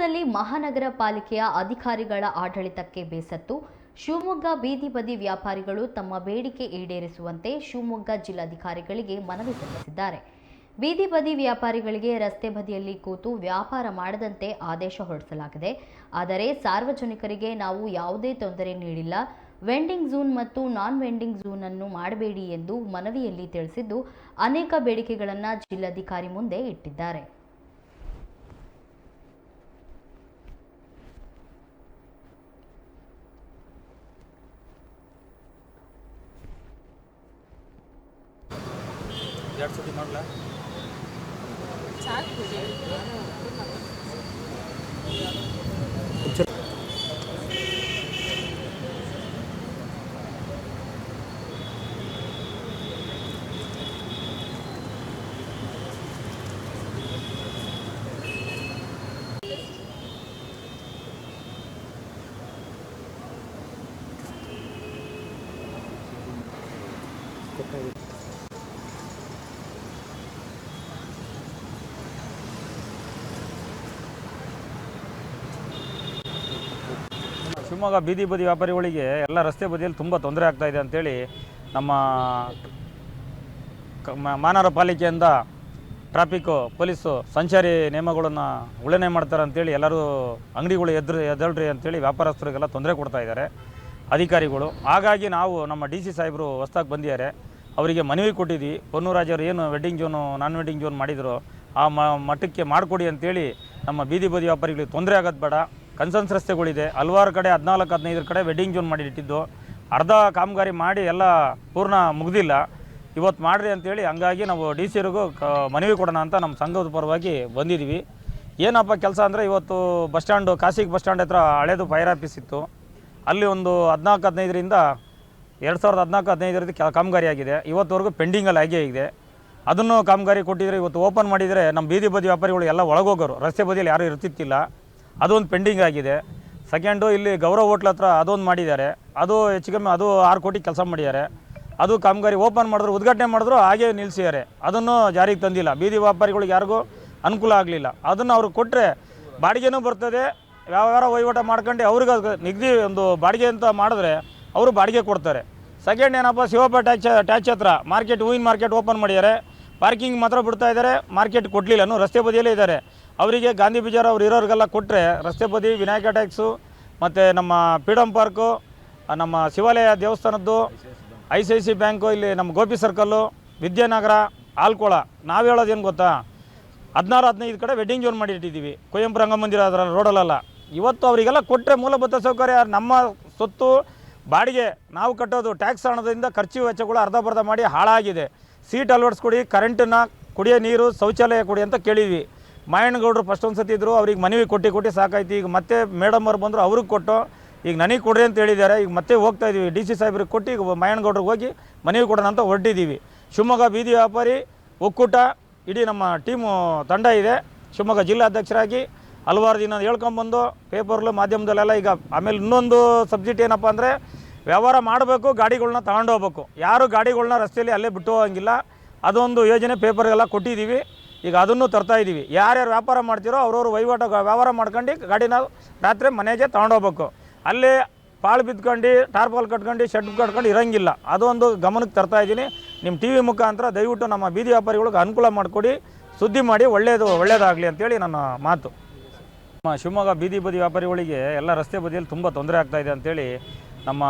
ಶಿವಮೊಗ್ಗದಲ್ಲಿ ಮಹಾನಗರ ಪಾಲಿಕೆಯ ಅಧಿಕಾರಿಗಳ ಆಡಳಿತಕ್ಕೆ ಬೇಸತ್ತು ಶಿವಮೊಗ್ಗ ಬೀದಿ ಬದಿ ವ್ಯಾಪಾರಿಗಳು ತಮ್ಮ ಬೇಡಿಕೆ ಈಡೇರಿಸುವಂತೆ ಶಿವಮೊಗ್ಗ ಜಿಲ್ಲಾಧಿಕಾರಿಗಳಿಗೆ ಮನವಿ ಸಲ್ಲಿಸಿದ್ದಾರೆ. ಬೀದಿ ಬದಿ ವ್ಯಾಪಾರಿಗಳಿಗೆ ರಸ್ತೆ ಬದಿಯಲ್ಲಿ ಕೂತು ವ್ಯಾಪಾರ ಮಾಡದಂತೆ ಆದೇಶ ಹೊರಡಿಸಲಾಗಿದೆ. ಆದರೆ ಸಾರ್ವಜನಿಕರಿಗೆ ನಾವು ಯಾವುದೇ ತೊಂದರೆ ನೀಡಿಲ್ಲ. ವೆಂಡಿಂಗ್ ಝೋನ್ ಮತ್ತು ನಾನ್ ವೆಂಡಿಂಗ್ ಝೋನ್ ಅನ್ನು ಮಾಡಬೇಡಿ ಎಂದು ಮನವಿಯಲ್ಲಿ ತಿಳಿಸಿದ್ದು, ಅನೇಕ ಬೇಡಿಕೆಗಳನ್ನು ಜಿಲ್ಲಾಧಿಕಾರಿ ಮುಂದೆ ಇಟ್ಟಿದ್ದಾರೆ. ಶಿವಮೊಗ್ಗ ಬೀದಿ ಬದಿ ವ್ಯಾಪಾರಿಗಳಿಗೆ ಎಲ್ಲ ರಸ್ತೆ ಬದಿಯಲ್ಲಿ ತುಂಬ ತೊಂದರೆ ಆಗ್ತಾ ಇದೆ ಅಂತೇಳಿ ನಮ್ಮ ಮಹಾನಗರ ಪಾಲಿಕೆಯಿಂದ ಟ್ರಾಫಿಕ್ಕು ಪೊಲೀಸು ಸಂಚಾರಿ ನಿಯಮಗಳನ್ನು ಉಲ್ಲಂಘನೆ ಮಾಡ್ತಾರೆ ಅಂತೇಳಿ ಎಲ್ಲರೂ ಅಂಗಡಿಗಳು ಎದ್ದೇಳ್ರಿ ಅಂತೇಳಿ ವ್ಯಾಪಾರಸ್ಥರಿಗೆಲ್ಲ ತೊಂದರೆ ಕೊಡ್ತಾ ಇದ್ದಾರೆ ಅಧಿಕಾರಿಗಳು. ಹಾಗಾಗಿ ನಾವು ನಮ್ಮ DC ಸಾಹೇಬರು ಹೊಸ್ದಾಗಿ ಬಂದಿದ್ದಾರೆ, ಅವರಿಗೆ ಮನವಿ ಕೊಟ್ಟಿದ್ವಿ. ಪೊನ್ನೂರಾಜರು ಏನು ವೆಡ್ಡಿಂಗ್ ಝೋನು ನಾನ್ ವೆಡ್ಡಿಂಗ್ ಝೋನ್ ಮಾಡಿದ್ರು ಆ ಮಟ್ಟಕ್ಕೆ ಮಾಡಿಕೊಡಿ ಅಂತೇಳಿ ನಮ್ಮ ಬೀದಿ ಬದಿ ವ್ಯಾಪಾರಿಗಳಿಗೆ ತೊಂದರೆ ಆಗೋದು ಬೇಡ. ಕನ್ಸನ್ಸ್ ರಸ್ತೆಗಳಿದೆ, ಹಲವಾರು ಕಡೆ 14-15 ಕಡೆ ವೆಡ್ಡಿಂಗ್ ಝೋನ್ ಮಾಡಿಟ್ಟಿದ್ದು, ಅರ್ಧ ಕಾಮಗಾರಿ ಮಾಡಿ ಎಲ್ಲ ಪೂರ್ಣ ಮುಗಿದಿಲ್ಲ. ಇವತ್ತು ಮಾಡಿರಿ ಅಂತೇಳಿ ಹಂಗಾಗಿ ನಾವು DC-ಅವ್ರಿಗೂ ಮನವಿ ಕೊಡೋಣ ಅಂತ ನಮ್ಮ ಸಂಘದ ಪರವಾಗಿ ಬಂದಿದ್ದೀವಿ. ಏನಪ್ಪ ಕೆಲಸ ಅಂದರೆ, ಇವತ್ತು ಬಸ್ ಸ್ಟ್ಯಾಂಡು ಖಾಸಗಿ ಬಸ್ ಸ್ಟ್ಯಾಂಡ್ ಹತ್ರ ಹಳೇದು ಫೈರ್ ಆಫೀಸ್ ಇತ್ತು, ಅಲ್ಲಿ ಒಂದು 14-15ರಿಂದ 2014-15 ಕಾಮಗಾರಿ ಆಗಿದೆ. ಇವತ್ತುವರೆಗೂ ಪೆಂಡಿಂಗಲ್ಲಿ ಆಗೇ ಇದೆ. ಅದನ್ನು ಕಾಮಗಾರಿ ಕೊಟ್ಟಿದ್ರೆ ಇವತ್ತು ಓಪನ್ ಮಾಡಿದರೆ ನಮ್ಮ ಬೀದಿ ಬದಿ ವ್ಯಾಪಾರಿಗಳು ಎಲ್ಲ ಒಳಗೋಗೋರು, ರಸ್ತೆ ಬದಿಯಲ್ಲಿ ಯಾರೂ ಇರ್ತಿತ್ತಿಲ್ಲ. ಅದೊಂದು ಪೆಂಡಿಂಗ್ ಆಗಿದೆ. ಸೆಕೆಂಡು ಇಲ್ಲಿ ಗೌರವ್ ಹೋಟ್ಲ್ ಹತ್ರ ಅದೊಂದು ಮಾಡಿದ್ದಾರೆ, ಅದು ಹೆಚ್ಚು ಕಮ್ಮಿ ಅದು 6 ಕೋಟಿ ಕೆಲಸ ಮಾಡಿದ್ದಾರೆ. ಅದು ಕಾಮಗಾರಿ ಓಪನ್ ಮಾಡಿದ್ರು, ಉದ್ಘಾಟನೆ ಮಾಡಿದ್ರು, ಹಾಗೇ ನಿಲ್ಲಿಸಿದ್ದಾರೆ. ಅದನ್ನು ಜಾರಿಗೆ ತಂದಿಲ್ಲ. ಬೀದಿ ವ್ಯಾಪಾರಿಗಳಿಗೆ ಯಾರಿಗೂ ಅನುಕೂಲ ಆಗಲಿಲ್ಲ. ಅದನ್ನು ಅವ್ರಿಗೆ ಕೊಟ್ಟರೆ ಬಾಡಿಗೆನೂ ಬರ್ತದೆ, ವ್ಯವಹಾರ ವಹಿವಾಟ ಮಾಡ್ಕೊಂಡು ಅವ್ರಿಗೆ ನಿಗದಿ ಒಂದು ಬಾಡಿಗೆ ಅಂತ ಮಾಡಿದ್ರೆ ಅವರು ಬಾಡಿಗೆ ಕೊಡ್ತಾರೆ. ಸೆಕೆಂಡ್ ಏನಪ್ಪ, ಶಿವಪ್ಪ ಟ್ಯಾಚ್ ಹತ್ರ ಮಾರ್ಕೆಟ್, ಹೂವಿನ ಮಾರ್ಕೆಟ್ ಓಪನ್ ಮಾಡಿದ್ದಾರೆ, ಪಾರ್ಕಿಂಗ್ ಮಾತ್ರ ಬಿಡ್ತಾ ಇದ್ದಾರೆ, ಮಾರ್ಕೆಟ್ ಕೊಡಲಿಲ್ಲ, ರಸ್ತೆ ಬದಿಯಲ್ಲೇ ಇದ್ದಾರೆ. ಅವರಿಗೆ ಗಾಂಧಿ ಬಜಾರ್ ಅವ್ರು ಇರೋರಿಗೆಲ್ಲ ಕೊಟ್ಟರೆ ರಸ್ತೆ ಬದಿ ವಿನಾಯಕ ಟ್ಯಾಕ್ಸು ಮತ್ತು ನಮ್ಮ ಫ್ರೀಡಮ್ ಪಾರ್ಕು, ನಮ್ಮ ಶಿವಾಲಯ ದೇವಸ್ಥಾನದ್ದು, ICIC ಬ್ಯಾಂಕು, ಇಲ್ಲಿ ನಮ್ಮ ಗೋಪಿ ಸರ್ಕಲ್ಲು, ವಿದ್ಯಾನಗರ, ಆಲ್ಕೋಳ, ನಾವು ಹೇಳೋದೇನು ಗೊತ್ತಾ, 16-15 ಕಡೆ ವೆಡ್ಡಿಂಗ್ ಝೋನ್ ಮಾಡಿಟ್ಟಿದ್ದೀವಿ. ಕುವೆಂಪು ರಂಗಮಂದಿರ ಅದರ ರೋಡಲ್ಲೆಲ್ಲ. ಇವತ್ತು ಅವರಿಗೆಲ್ಲ ಕೊಟ್ಟರೆ ಮೂಲಭೂತ ಸೌಕರ್ಯ, ನಮ್ಮ ಸೊತ್ತು ಬಾಡಿಗೆ ನಾವು ಕಟ್ಟೋದು ಟ್ಯಾಕ್ಸ್ ಹಣದಿಂದ ಖರ್ಚು ವೆಚ್ಚಗಳು ಅರ್ಧಬರ್ಧ ಮಾಡಿ ಹಾಳಾಗಿದೆ. ಸೀಟ್ ಅಳವಡಿಸ್ಕೊಡಿ, ಕರೆಂಟನ್ನು, ಕುಡಿಯೋ ನೀರು, ಶೌಚಾಲಯ ಕೊಡಿ ಅಂತ ಕೇಳಿದ್ವಿ. ಮಾಯಣ್ಣಗೌಡರು ಫಸ್ಟ್ ಒಂದು ಸತಿ ಇದ್ದರು, ಅವ್ರಿಗೆ ಮನವಿ ಕೊಟ್ಟು ಸಾಕಾಯ್ತು. ಈಗ ಮತ್ತೆ ಮೇಡಮ್ ಅವ್ರು ಬಂದರು, ಅವ್ರಿಗೆ ಕೊಟ್ಟು ಈಗ ನನಗೆ ಕೊಡ್ರಿ ಅಂತ ಹೇಳಿದ್ದಾರೆ. ಈಗ ಮತ್ತೆ ಹೋಗ್ತಾ ಇದ್ದೀವಿ DC ಸಾಹೇಬ್ರಿಗೆ ಕೊಟ್ಟು ಈಗ ಮಾಯಣ್ಣಗೌಡ್ರಿಗೆ ಹೋಗಿ ಮನವಿ ಕೊಡೋಣ ಅಂತ ಹೊರಟಿದ್ದೀವಿ. ಶಿವಮೊಗ್ಗ ಬೀದಿ ವ್ಯಾಪಾರಿ ಒಕ್ಕೂಟ ಇಡೀ ನಮ್ಮ ಟೀಮು ತಂಡ ಇದೆ. ಶಿವಮೊಗ್ಗ ಜಿಲ್ಲಾಧ್ಯಕ್ಷರಾಗಿ ಹಲವಾರು ದಿನ ಹೇಳ್ಕೊಂಬಂದು ಪೇಪರ್ಲು ಮಾಧ್ಯಮದಲ್ಲೆಲ್ಲ. ಈಗ ಆಮೇಲೆ ಇನ್ನೊಂದು ಸಬ್ಜೆಕ್ಟ್ ಏನಪ್ಪ ಅಂದರೆ, ವ್ಯವಹಾರ ಮಾಡಬೇಕು, ಗಾಡಿಗಳನ್ನ ತಗೊಂಡು ಹೋಗ್ಬೇಕು. ಯಾರು ಗಾಡಿಗಳನ್ನ ರಸ್ತೆಯಲ್ಲಿ ಅಲ್ಲೇ ಬಿಟ್ಟು ಹೋಗಂಗಿಲ್ಲ. ಅದೊಂದು ಯೋಜನೆ ಪೇಪರ್ಗೆಲ್ಲ ಕೊಟ್ಟಿದ್ದೀವಿ. ಈಗ ಅದನ್ನು ತರ್ತಾಯಿದ್ದೀವಿ. ಯಾರ್ಯಾರು ವ್ಯಾಪಾರ ಮಾಡ್ತಿರೋ ಅವ್ರವ್ರು ವಹಿವಾಟು ವ್ಯವಹಾರ ಮಾಡ್ಕೊಂಡು ಗಾಡಿನ ರಾತ್ರಿ ಮನೆಗೆ ತಗೊಂಡೋಗ್ಬೇಕು. ಅಲ್ಲೇ ಪಾಳು ಬಿದ್ಕೊಂಡು ಟಾರ್ಪಾಲ್ ಕಟ್ಕೊಂಡು ಶೆಡ್ ಕಟ್ಕೊಂಡು ಇರೋಂಗಿಲ್ಲ. ಅದೊಂದು ಗಮನಕ್ಕೆ ತರ್ತಾಯಿದ್ದೀನಿ. ನಿಮ್ಮ TV ಮುಖಾಂತರ ದಯವಿಟ್ಟು ನಮ್ಮ ಬೀದಿ ವ್ಯಾಪಾರಿಗಳಿಗೆ ಅನುಕೂಲ ಮಾಡಿಕೊಡಿ, ಸುದ್ದಿ ಮಾಡಿ ಒಳ್ಳೆಯದಾಗಲಿ ಅಂತೇಳಿ ನನ್ನ ಮಾತು. ನಮ್ಮ ಶಿವಮೊಗ್ಗ ಬೀದಿ ಬದಿ ವ್ಯಾಪಾರಿಗಳಿಗೆ ಎಲ್ಲ ರಸ್ತೆ ಬದಿಯಲ್ಲಿ ತುಂಬ ತೊಂದರೆ ಆಗ್ತಾಯಿದೆ ಅಂತೇಳಿ ನಮ್ಮ